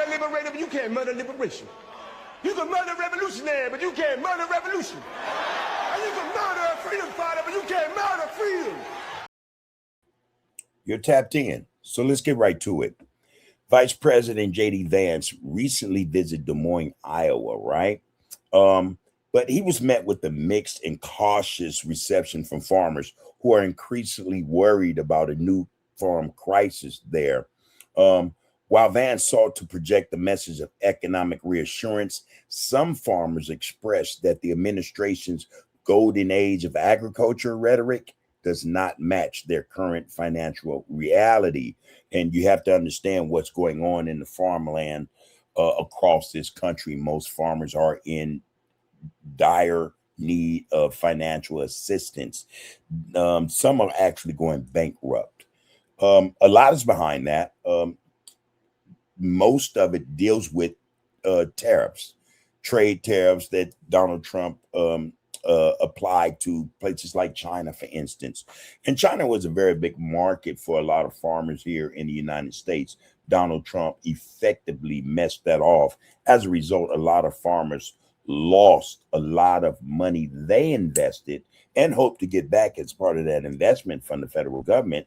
murder a liberator, but you can't murder liberation. You can murder a revolutionary, but you can't murder revolution. And you can murder a freedom fighter, but you can't murder freedom. You're tapped in, so let's get right to it. Vice President J.D. Vance recently visited Des Moines, Iowa, right? But he was met with a mixed and cautious reception from farmers who are increasingly worried about a new farm crisis there. While Vance sought to project the message of economic reassurance, some farmers expressed that the administration's golden age of agriculture rhetoric does not match their current financial reality. And you have to understand what's going on in the farmland across this country. Most farmers are in dire need of financial assistance. Some are actually going bankrupt. A lot is behind that. Most of it deals with tariffs, trade tariffs that Donald Trump applied to places like China, for instance. And China was a very big market for a lot of farmers here in the United States. Donald Trump effectively messed that off. As a result, a lot of farmers lost a lot of money they invested and hope to get back as part of that investment from the federal government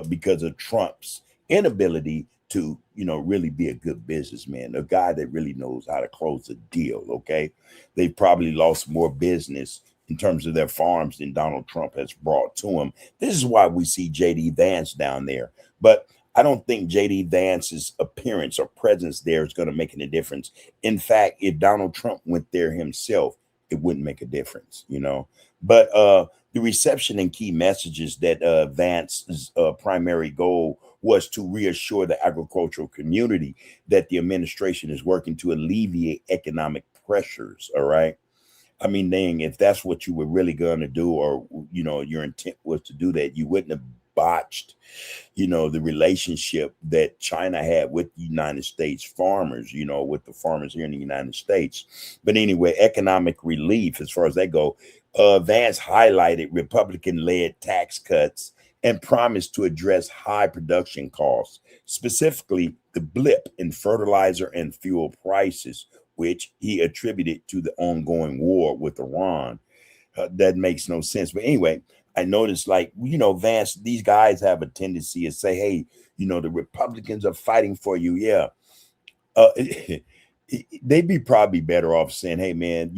because of Trump's inability to, really be a good businessman, a guy that really knows how to close a deal. Okay. They probably lost more business in terms of their farms than Donald Trump has brought to them. This is why we see J.D. Vance down there. But I don't think J.D. Vance's appearance or presence there is going to make any difference. In fact, if Donald Trump went there himself, it wouldn't make a difference, But the reception and key messages that Vance's primary goal was to reassure the agricultural community that the administration is working to alleviate economic pressures. All right. I mean, dang, if that's what you were really going to do, or, your intent was to do that, you wouldn't have botched, the relationship that China had with the United States farmers, with the farmers here in the United States. But anyway, economic relief, as far as that go, Vance highlighted Republican-led tax cuts and promised to address high production costs, specifically the blip in fertilizer and fuel prices, which he attributed to the ongoing war with Iran. That makes no sense. But anyway, I noticed, Vance, these guys have a tendency to say, hey, the Republicans are fighting for you. Yeah. They'd be probably better off saying, hey, man,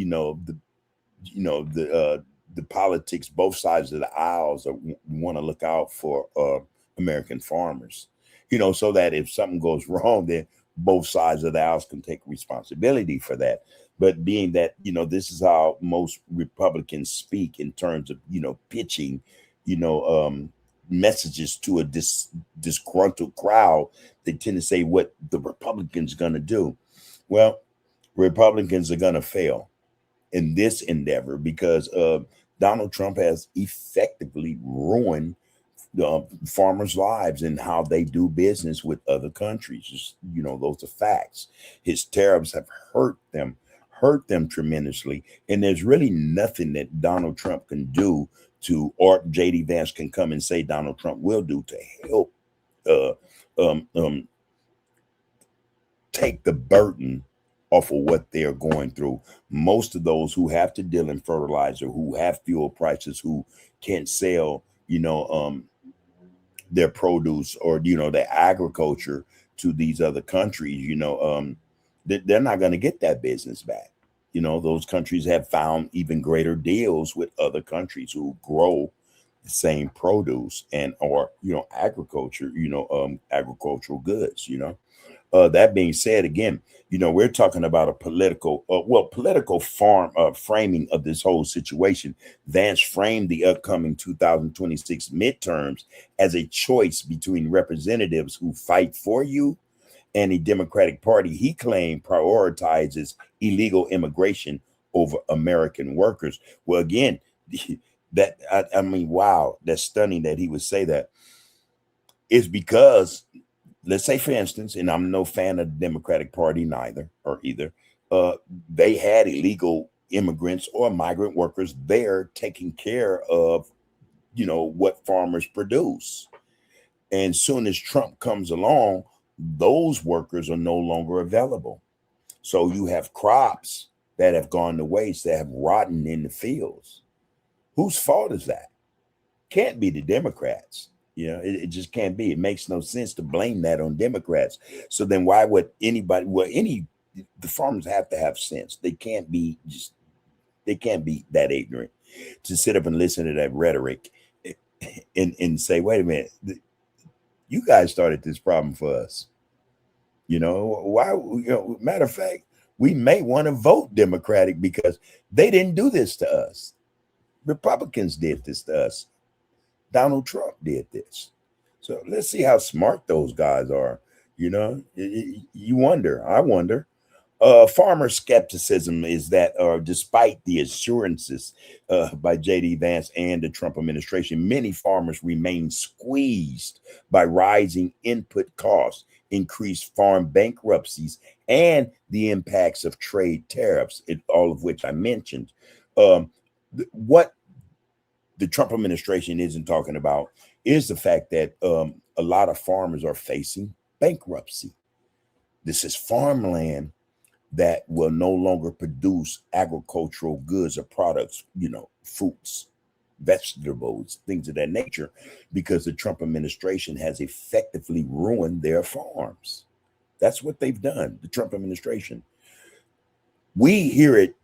the politics, both sides of the aisles want to look out for American farmers, so that if something goes wrong, then both sides of the aisles can take responsibility for that. But being that, this is how most Republicans speak in terms of, pitching, messages to a disgruntled crowd, they tend to say what the Republicans going to do. Well, Republicans are going to fail in this endeavor because Donald Trump has effectively ruined farmers' lives and how they do business with other countries. Just, those are facts. His tariffs have hurt them tremendously. And there's really nothing that Donald Trump can do or J.D. Vance can come and say Donald Trump will do to help take the burden off of what they're going through. Most of those who have to deal in fertilizer, who have fuel prices, who can't sell, their produce or, their agriculture to these other countries, they're not going to get that business back. Those countries have found even greater deals with other countries who grow the same produce and or, agriculture, agricultural goods, That being said, again, we're talking about a political framing of this whole situation. Vance framed the upcoming 2026 midterms as a choice between representatives who fight for you and a Democratic Party he claimed prioritizes illegal immigration over American workers. Well, again, wow, that's stunning that he would say that. It's because, let's say, for instance, and I'm no fan of the Democratic Party either, they had illegal immigrants or migrant workers there taking care of, what farmers produce. And soon as Trump comes along, those workers are no longer available. So you have crops that have gone to waste, that have rotten in the fields. Whose fault is that? Can't be the Democrats. It just can't be. It makes no sense to blame that on Democrats. So then why would anybody, the farmers have to have sense. They can't be that ignorant to sit up and listen to that rhetoric and say, wait a minute, you guys started this problem for us. Why? Matter of fact, we may want to vote Democratic because they didn't do this to us. Republicans did this to us. Donald Trump did this. So let's see how smart those guys are. You wonder. I wonder. Farmer skepticism is that, despite the assurances by J.D. Vance and the Trump administration, many farmers remain squeezed by rising input costs, increased farm bankruptcies, and the impacts of trade tariffs, all of which I mentioned. What the Trump administration isn't talking about is the fact that a lot of farmers are facing bankruptcy. This is farmland that will no longer produce agricultural goods or products, fruits, vegetables, things of that nature, because the Trump administration has effectively ruined their farms. That's what they've done, the Trump administration. We hear it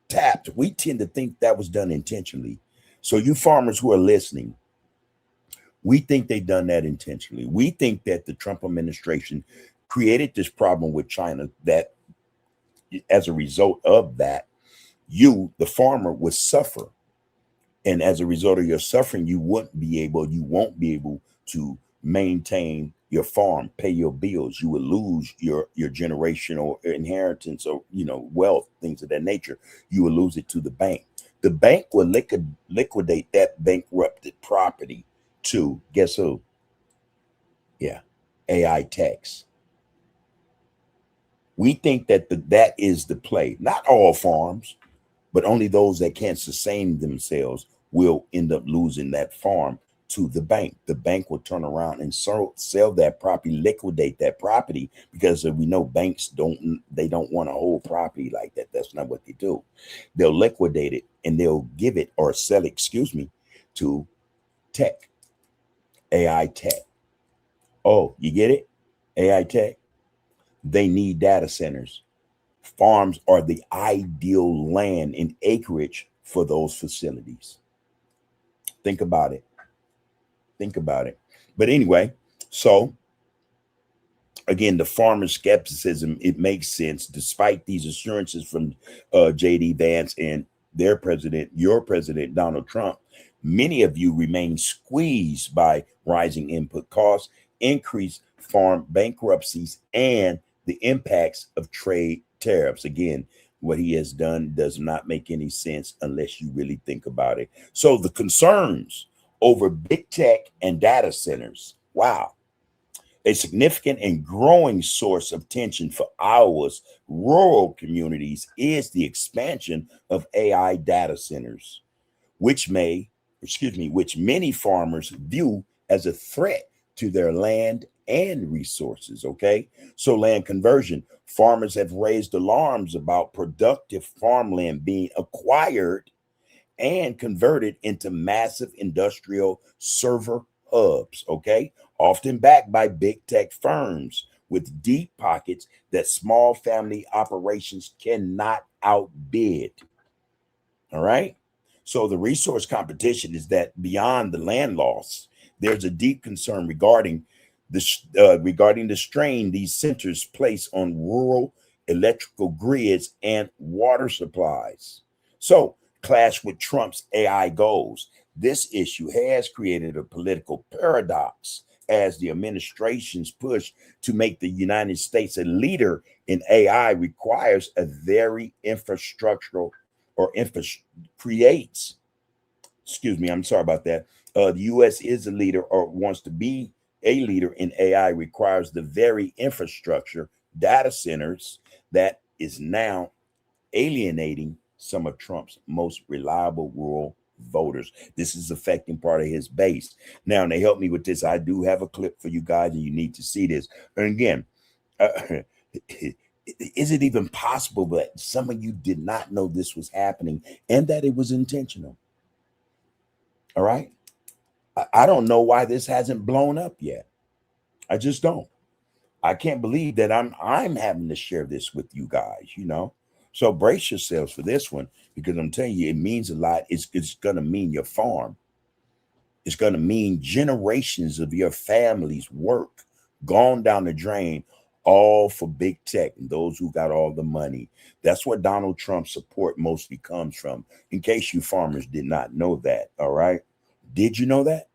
tapped. We tend to think that was done intentionally. So you farmers who are listening, we think they've done that intentionally. We think that the Trump administration created this problem with China, that as a result of that, you, the farmer, would suffer. And as a result of your suffering, you won't be able to maintain your farm, pay your bills. You will lose your generational inheritance or, wealth, things of that nature. You will lose it to the bank. The bank will liquidate that bankrupted property to, guess who? Yeah, AI techs. We think that that is the play. Not all farms, but only those that can't sustain themselves will end up losing that farm to the bank. The bank will turn around and sell that property, liquidate that property, because we know banks don't want to hold property like that. That's not what they do. They'll liquidate it and they'll give it or sell it, to tech, AI tech. Oh, you get it? AI tech. They need data centers. Farms are the ideal land and acreage for those facilities. Think about it. But anyway, so again, the farmer skepticism, it makes sense despite these assurances from J.D. Vance and their president, your president, Donald Trump. Many of you remain squeezed by rising input costs, increased farm bankruptcies, and the impacts of trade tariffs. Again, what he has done does not make any sense unless you really think about it. So the concerns over big tech and data centers, wow, a significant and growing source of tension for Iowa's rural communities is the expansion of AI data centers, which many farmers view as a threat to their land and resources. Okay, so land conversion. Farmers have raised alarms about productive farmland being acquired and converted into massive industrial server hubs, okay? Often backed by big tech firms with deep pockets that small family operations cannot outbid. All right? So the resource competition is that beyond the land loss, there's a deep concern regarding the strain these centers place on rural electrical grids and water supplies. So, clash with Trump's AI goals. This issue has created a political paradox as the administration's push to make the United States a leader in AI requires a very infrastructural or creates. Excuse me, I'm sorry about that. The U.S. is a leader or wants to be a leader in AI requires the very infrastructure, data centers that is now alienating some of Trump's most reliable rural voters. This is affecting part of his base. Now, and they help me with this. I do have a clip for you guys, and you need to see this. And again, is it even possible that some of you did not know this was happening and that it was intentional? All right. I don't know why this hasn't blown up yet. I just don't. I can't believe that I'm having to share this with you guys, you know. So brace yourselves for this one, because I'm telling you, it means a lot. It's going to mean your farm. It's going to mean generations of your family's work gone down the drain, all for big tech and those who got all the money. That's what Donald Trump's support mostly comes from, in case you farmers did not know that. All right. Did you know that?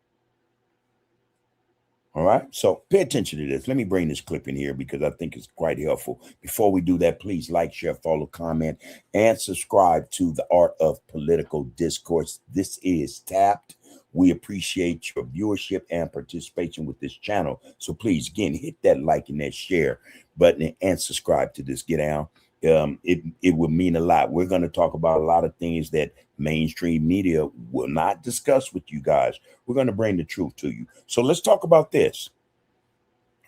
All right. So pay attention to this. Let me bring this clip in here because I think it's quite helpful. Before we do that, please like, share, follow, comment, and subscribe to the Art of Political Discourse. This is T.A.P.D. We appreciate your viewership and participation with this channel. So please, again, hit that like and that share button and subscribe to this. Get down. It would mean a lot. We're going to talk about a lot of things that mainstream media will not discuss with you guys. We're going to bring the truth to you. So let's talk about this.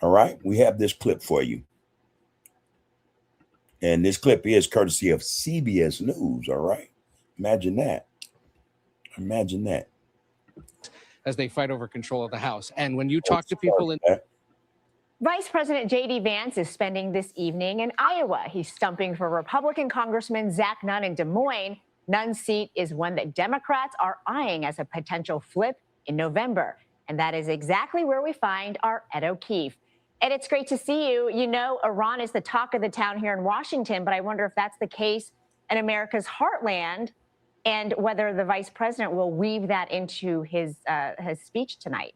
All right. We have this clip for you. And this clip is courtesy of CBS News. All right. Imagine that. Imagine that. As they fight over control of the House. And when you talk to people in... Vice President J.D. Vance is spending this evening in Iowa. He's stumping for Republican Congressman Zach Nunn in Des Moines. Nunn's seat is one that Democrats are eyeing as a potential flip in November. And that is exactly where we find our Ed O'Keefe. Ed, it's great to see you. You know, Iran is the talk of the town here in Washington, but I wonder if that's the case in America's heartland and whether the vice president will weave that into his speech tonight.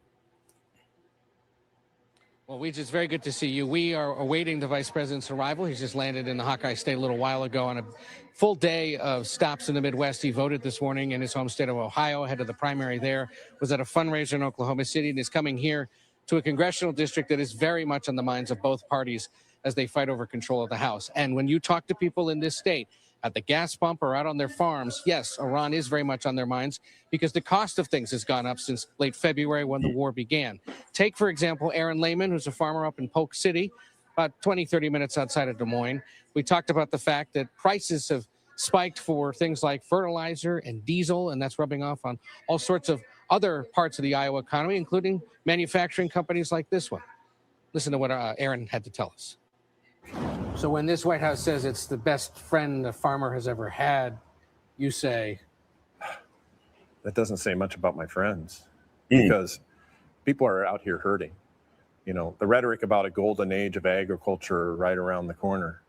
Well, it's very good to see you. We are awaiting the vice president's arrival. He's just landed in the Hawkeye State a little while ago on a full day of stops in the Midwest. He voted this morning in his home state of Ohio ahead of the primary there, was at a fundraiser in Oklahoma City, and is coming here to a congressional district that is very much on the minds of both parties as they fight over control of the House. And when you talk to people in this state, at the gas pump or out on their farms, yes, Iran is very much on their minds because the cost of things has gone up since late February when the war began. Take, for example, Aaron Lehman, who's a farmer up in Polk City, about 20, 30 minutes outside of Des Moines. We talked about the fact that prices have spiked for things like fertilizer and diesel, and that's rubbing off on all sorts of other parts of the Iowa economy, including manufacturing companies like this one. Listen to what Aaron had to tell us. So when this White House says it's the best friend a farmer has ever had, you say... That doesn't say much about my friends, because people are out here hurting. You know, the rhetoric about a golden age of agriculture right around the corner,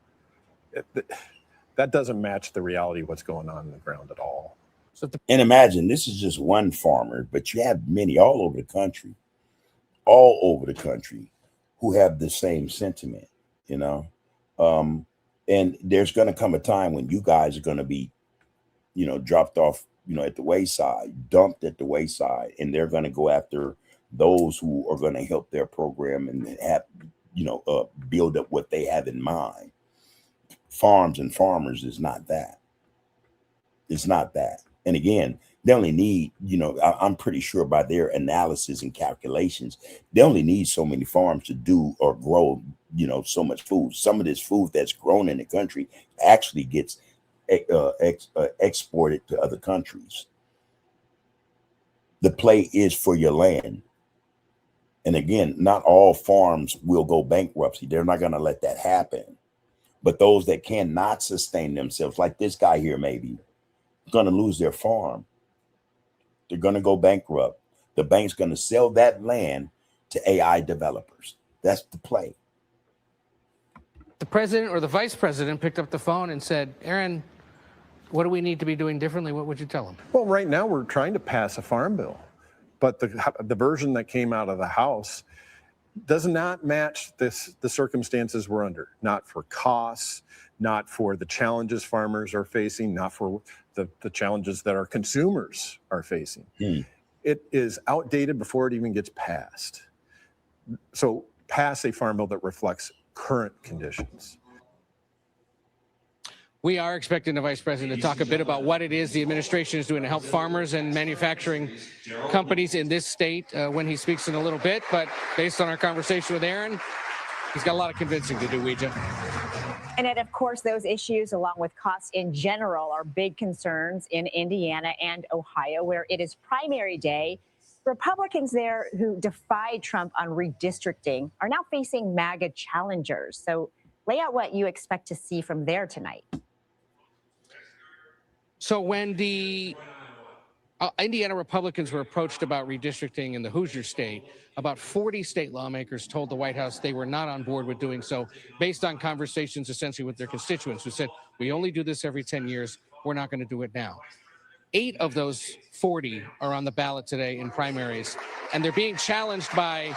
that doesn't match the reality of what's going on the ground at all. So and imagine, this is just one farmer, but you have many all over the country who have the same sentiment, you know. And there's going to come a time when you guys are going to be, you know, dropped off, you know, at the wayside, dumped at the wayside, and they're going to go after those who are going to help their program and have, you know, build up what they have in mind. Farms and farmers is not that. It's not that. And again, they only need, you know, I'm pretty sure by their analysis and calculations, they only need so many farms to do or grow, you know, so much food. Some of this food that's grown in the country actually gets exported to other countries. The play is for your land. And again, not all farms will go bankruptcy. They're not going to let that happen. But those that cannot sustain themselves, like this guy here, maybe, going to lose their farm. They're going to go bankrupt. The bank's going to sell that land to AI developers. That's the play. The president or the vice president picked up the phone and said, Aaron, what do we need to be doing differently? What would you tell him? Well, right now we're trying to pass a farm bill, but the version that came out of the House does not match the circumstances we're under, not for costs, not for the challenges farmers are facing, not for the challenges that our consumers are facing. It is outdated before it even gets passed. So pass a farm bill that reflects current conditions. We are expecting the vice president to talk a bit about what it is the administration is doing to help farmers and manufacturing companies in this state when he speaks in a little bit. But based on our conversation with Aaron, he's got a lot of convincing to do, Ouija. And of course, those issues, along with costs in general, are big concerns in Indiana and Ohio, where it is primary day. Republicans there who defied Trump on redistricting are now facing MAGA challengers. So lay out what you expect to see from there tonight. So when the Indiana Republicans were approached about redistricting in the Hoosier state, about 40 state lawmakers told the White House they were not on board with doing so based on conversations essentially with their constituents who said, we only do this every 10 years. We're not going to do it now. 8 of those 40 are on the ballot today in primaries, and they're being challenged by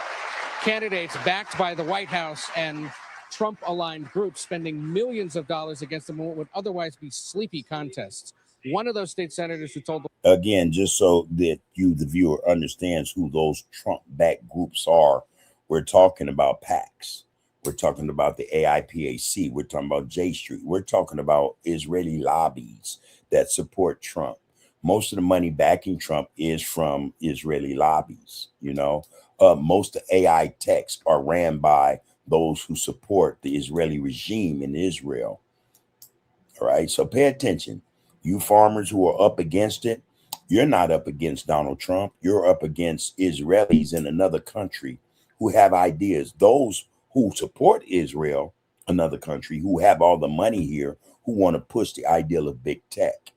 candidates backed by the White House and Trump-aligned groups spending millions of dollars against them in what would otherwise be sleepy contests. One of those state senators who told again, just so that you, the viewer, understands who those Trump-backed groups are, we're talking about PACs. We're talking about the AIPAC. We're talking about J Street. We're talking about Israeli lobbies that support Trump. Most of the money backing Trump is from Israeli lobbies. You know, most of AI techs are ran by those who support the Israeli regime in Israel. All right, so pay attention. You farmers who are up against it, you're not up against Donald Trump. You're up against Israelis in another country who have ideas. Those who support Israel, another country, who have all the money here, who want to push the ideal of big tech.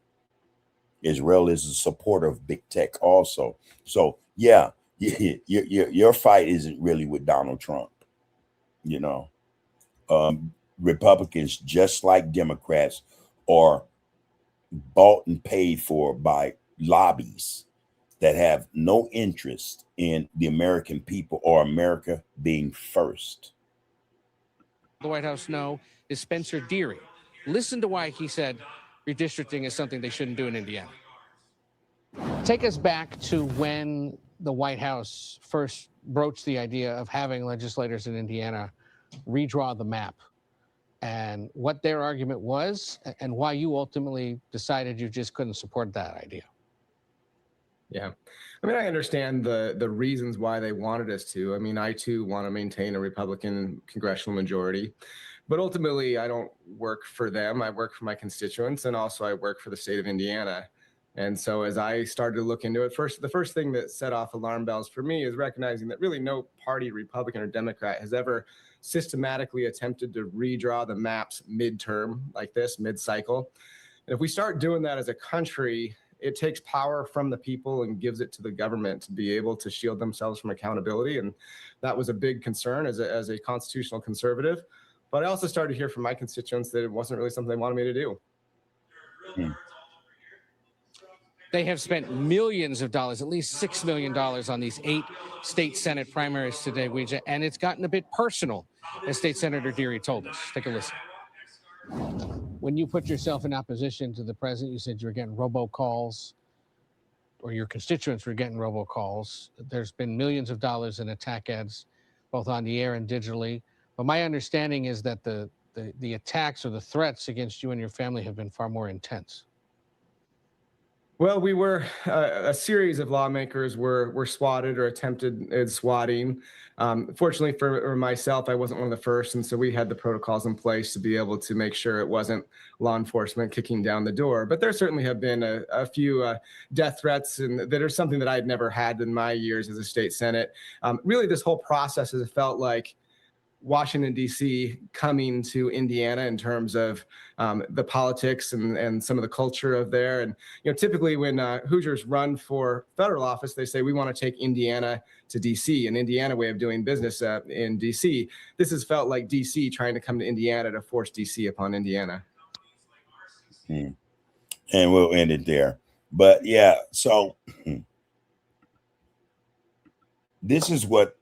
Israel is a supporter of big tech also. So, yeah, your fight isn't really with Donald Trump. You know, Republicans, just like Democrats, are bought and paid for by lobbies that have no interest in the American people or America being first. the White House know is Spencer Deary. Listen to why he said redistricting is something they shouldn't do in Indiana. Take us back to when the White House first broached the idea of having legislators in Indiana redraw the map, and what their argument was, and why you ultimately decided you just couldn't support that idea. Yeah. I mean, I understand the reasons why they wanted us to. I mean, I too want to maintain a Republican congressional majority, but ultimately I don't work for them. I work for my constituents, and also I work for the state of Indiana. And so as I started to look into it, the first thing that set off alarm bells for me is recognizing that really no party, Republican or Democrat, has ever systematically attempted to redraw the maps midterm like this, mid-cycle. And if we start doing that as a country, it takes power from the people and gives it to the government to be able to shield themselves from accountability. And that was a big concern as a constitutional conservative. But I also started to hear from my constituents that it wasn't really something they wanted me to do. They have spent millions of dollars, at least $6 million, on these 8 state Senate primaries today, Ouija, and it's gotten a bit personal, as State Senator Deary told us. Take a listen. When you put yourself in opposition to the president, you said you were getting robocalls, or your constituents were getting robocalls. There's been millions of dollars in attack ads, both on the air and digitally. But my understanding is that the attacks or the threats against you and your family have been far more intense. Well, we were a series of lawmakers were swatted or attempted at swatting. Fortunately for myself, I wasn't one of the first, and so we had the protocols in place to be able to make sure it wasn't law enforcement kicking down the door. But there certainly have been a few death threats, and that are something that I had never had in my years as a state senate. Really, this whole process has felt like Washington, D.C. coming to Indiana in terms of the politics and some of the culture of there. And, you know, typically when Hoosiers run for federal office, they say, we want to take Indiana to D.C., an Indiana way of doing business in D.C. This has felt like D.C. trying to come to Indiana to force D.C. upon Indiana. And we'll end it there. But yeah, so this is what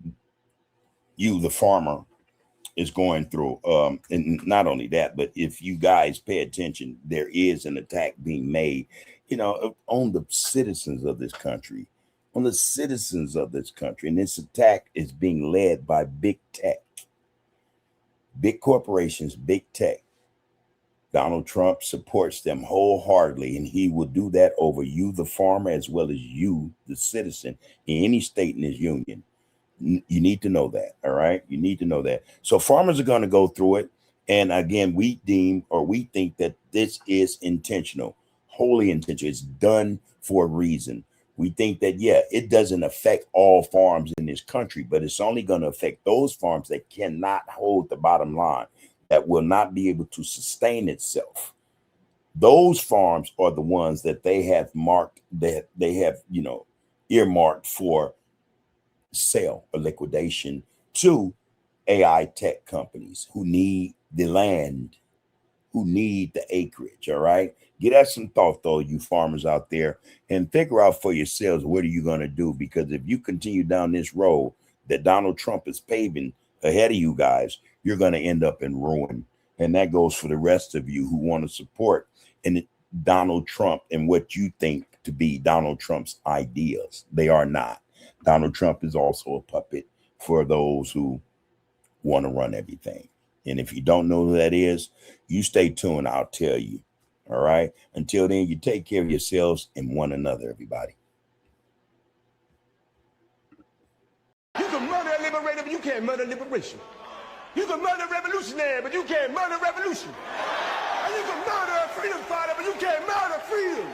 you, the farmer, is going through. And not only that, but if you guys pay attention, there is an attack being made, you know, on the citizens of this country, And this attack is being led by big tech, big corporations, big tech. Donald Trump supports them wholeheartedly, and he will do that over you, the farmer, as well as you, the citizen, in any state in this union. You need to know that. All right. You need to know that. So farmers are going to go through it. And again, we think that this is intentional, wholly intentional. It's done for a reason. We think that, yeah, it doesn't affect all farms in this country, but it's only going to affect those farms that cannot hold the bottom line, that will not be able to sustain itself. Those farms are the ones that they have marked, that they have, earmarked for sale or liquidation to AI tech companies who need the land, who need the acreage. All right. Get that some thought, though, you farmers out there, and figure out for yourselves what are you going to do? Because if you continue down this road that Donald Trump is paving ahead of you guys, you're going to end up in ruin. And that goes for the rest of you who want to support Donald Trump and what you think to be Donald Trump's ideas. They are not. Donald Trump is also a puppet for those who want to run everything. And if you don't know who that is, you stay tuned. I'll tell you. All right. Until then, you take care of yourselves and one another, everybody. You can murder a liberator, but you can't murder liberation. You can murder a revolutionary, but you can't murder revolution. And you can murder a freedom fighter, but you can't murder freedom.